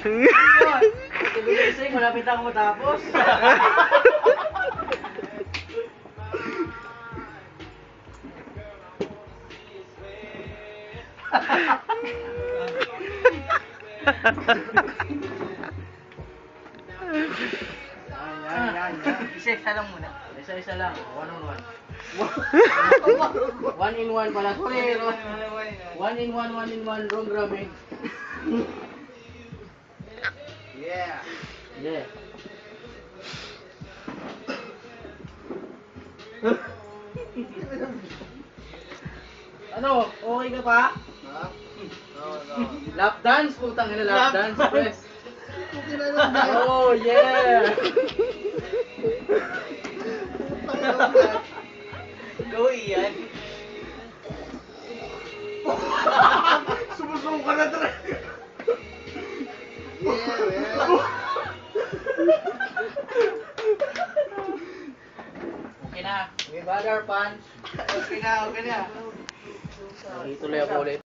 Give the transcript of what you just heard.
Bilising, malapit ako matapos. Yan. Isa-isa lang muna. Isa-isa lang. One on one. One in one pala. Sorry. One in one. Wrong grabbing. Yeah. Ano? Okay ka pa? No. Lap dance? Putang ina, lap dance. Yes. Oh, yeah. Go, Ian. Sumusong ka na, Dre. Okay na. We bother punch. Okay na. Ituloy ako ulit.